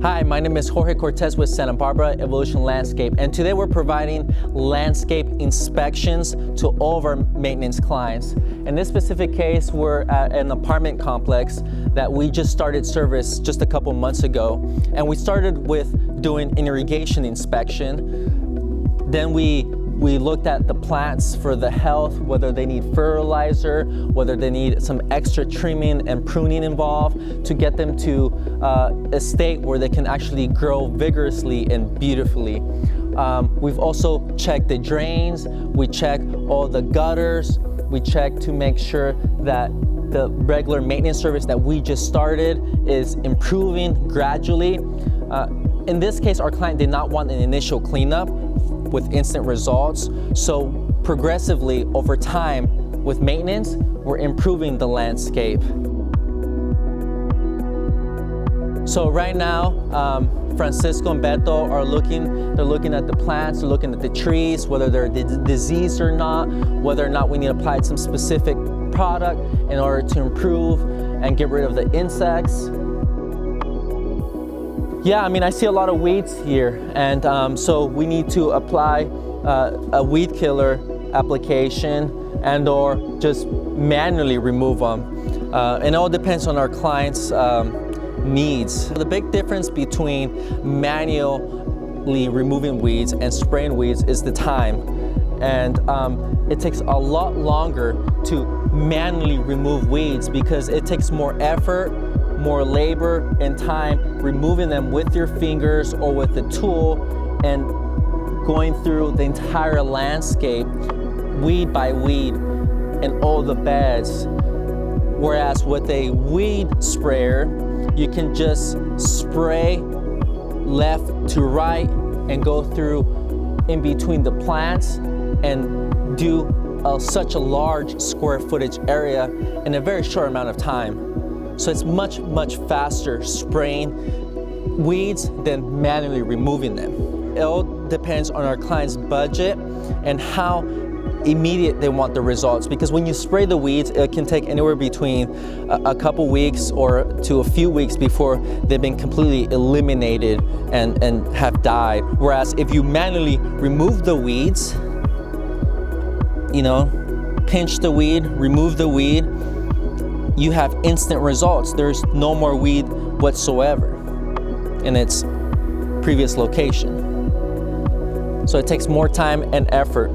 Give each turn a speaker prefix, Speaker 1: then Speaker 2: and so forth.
Speaker 1: Hi, my name is Jorge Cortez with Santa Barbara Evolution Landscape, and today we're providing landscape inspections to all of our maintenance clients. In this specific case, we're at an apartment complex that we just started service just a couple months ago, and we started with doing an irrigation inspection. Then we looked at the plants for the health, whether they need fertilizer, whether they need some extra trimming and pruning involved to get them to a state where they can actually grow vigorously and beautifully. We've also checked the drains, we checked all the gutters, we checked to make sure that the regular maintenance service that we just started is improving gradually. In this case, our client did not want an initial cleanup with instant results. So progressively over time with maintenance, we're improving the landscape. So right now, Francisco and Beto are looking at the plants, they're looking at the trees, whether they're diseased or not, whether or not we need to apply some specific product in order to improve and get rid of the insects. Yeah, I mean, I see a lot of weeds here, and so we need to apply a weed killer application and or just manually remove them. And it all depends on our client's needs. The big difference between manually removing weeds and spraying weeds is the time. And it takes a lot longer to manually remove weeds because it takes more effort, more labor and time removing them with your fingers or with a tool and going through the entire landscape weed by weed in all the beds. Whereas with a weed sprayer, you can just spray left to right and go through in between the plants and do such a large square footage area in a very short amount of time. So it's much, much faster spraying weeds than manually removing them. It all depends on our client's budget and how immediate they want the results. Because when you spray the weeds, it can take anywhere between a couple weeks or to a few weeks before they've been completely eliminated and have died. Whereas if you manually remove the weeds, you know, pinch the weed, remove the weed, you have instant results. There's no more weed whatsoever in its previous location. So it takes more time and effort.